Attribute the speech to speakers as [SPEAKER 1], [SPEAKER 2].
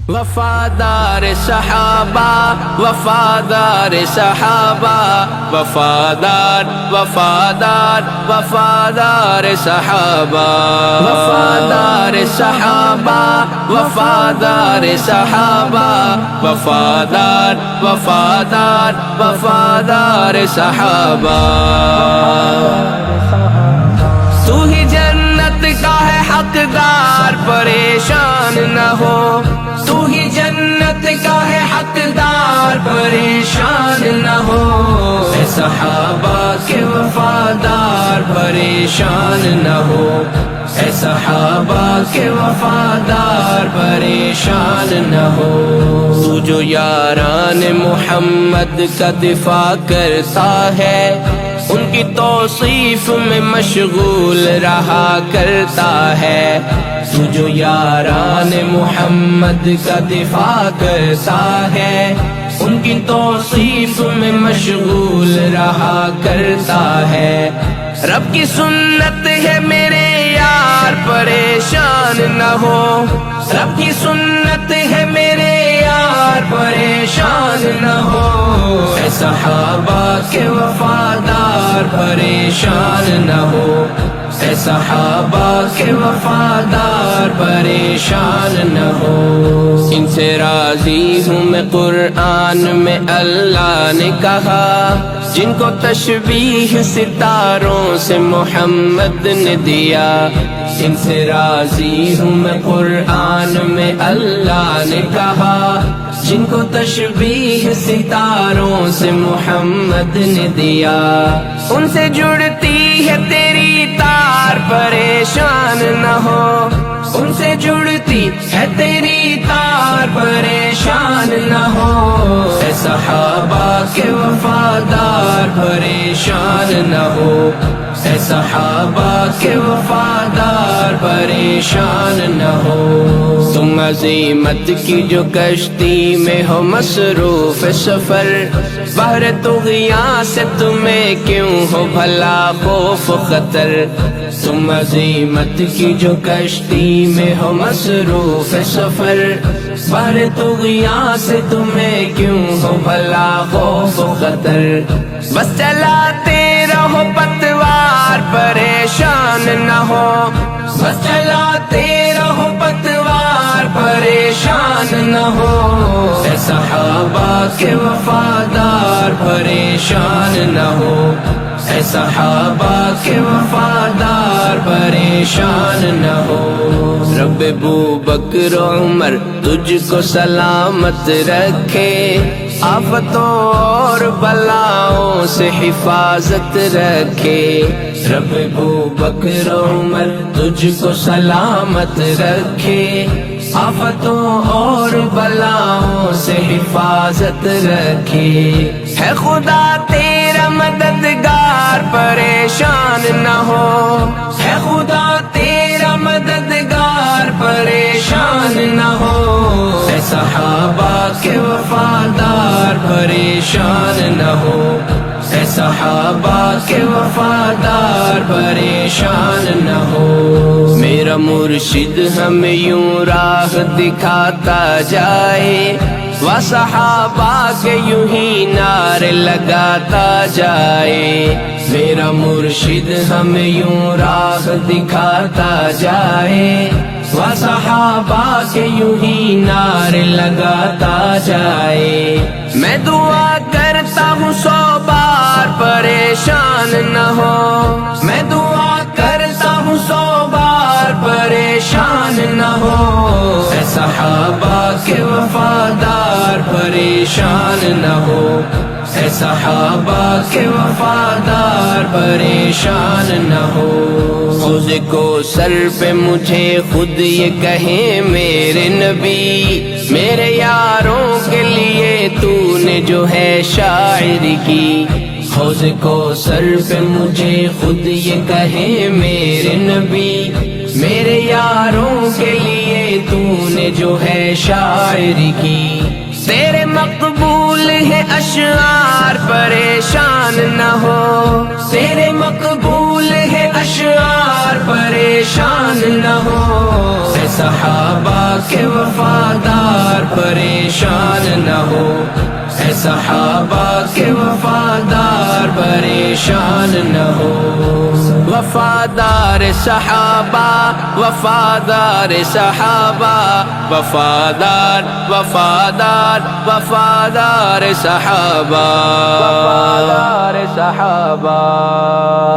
[SPEAKER 1] وفادار صحابہ وفادار صحابہ وفادار وفادار وفادار صحابہ وفادار صحابہ وفادار صحابہ وفادار وفادار وفادار صحابہ تو ہی جنت کا ہے حقدار پریشان نہ ہو تو ہی جنت کا ہے حقدار پریشان نہ ہو اے صحابہ کے وفادار پریشان نہ ہو اے صحابہ کے وفادار پریشان نہ ہو تو جو یاران محمد کا دفاع کرتا ہے ان کی توصیف میں مشغول رہا کرتا ہے تو جو یاران محمد کا دفاع کرتا ہے ان کی توصیف میں مشغول رہا کرتا ہے رب کی سنت ہے میرے یار پریشان نہ ہو رب کی سنت ہے میرے یار پریشان نہ ہو اے صحابہ کے وفادار پریشان نہ ہو اے صحابہ کے وفادار پریشان نہ ہو ان سے راضی ہوں میں قرآن میں اللہ نے کہا جن کو تشبیہ ستاروں سے محمد نے دیا ان سے راضی ہوں میں قرآن میں اللہ نے کہا جن کو تشبیہ ستاروں سے محمد نے دیا ان سے جڑتی ہے تیری تار پریشان نہ ہو ان سے جڑتی ہے تیری تار پریشان نہ ہو اے صحابہ کے وفادار پریشان نہ ہو اے صحابہ کے وفادار پریشان نہ ہو تم عزیمت کی جو کشتی میں ہو مصروف سفر بحر طغیاں سے تمہیں کیوں ہو بھلا خوف خطر تم عزیمت کی جو کشتی میں ہو مصروف سفر بحر طغیاں سے تمہیں کیوں ہو بھلا خوف خطر بس چلاتے رہو پتوار پریشان نہ ہو بس چلاتے رہو پتوار پریشان نہ ہو اے صحابہ کے وفادار پریشان نہ ہو اے صحابہ کے وفادار پریشان نہ ہو رب ابوبکر و عمر تجھ کو سلامت رکھے آفتوں اور بلاؤں سے حفاظت رکھے رب ابوبکر و عمر تجھ کو سلامت رکھے آفتوں اور بلاؤں سے حفاظت رکھے ہے خدا تیرا مددگار پریشان نہ ہو ہے خدا تیرا مددگار پریشان نہ ہو اے صحابہ کے وفادار پریشان نہ ہو اے صحابہ کے وفادار پریشان نہ ہو میرا مرشد ہمیں یوں راہ دکھاتا جائے وہ صحابہ کے یوں ہی نعرے لگاتا جائے میرا مرشد ہمیں یوں راہ دکھاتا جائے وہ صحابہ کے یوں ہی نعرے لگاتا جائے میں دعا کرتا ہوں 100 بار پریشان نہ ہو میں دعا کرتا ہوں 100 بار پریشان نہ ہو اے صحابہ کے وفادار پریشان نہ ہو اے صحابہ کے وفادار پریشان نہ ہو حوض کو سر پہ مجھے خود یہ کہیں میرے نبی میرے یاروں کے لیے تو نے جو ہے شاعری کی حوض کو سر پہ مجھے خود یہ کہیں میرے نبی میرے یاروں کے لیے تو نے جو ہے شاعری کی تیرے مقبول ہے اشعار پریشان نہ ہو تیرے مقبول ہے اشعار پریشان نہ ہو اے صحابہ کے وفادار پریشان نہ ہو، اے صحابہ کے وفادار پریشان نہ ہو۔ وفادار صحابہ، وفادار صحابہ، وفادار وفادار وفادار صحابہ، وفادار صحابہ۔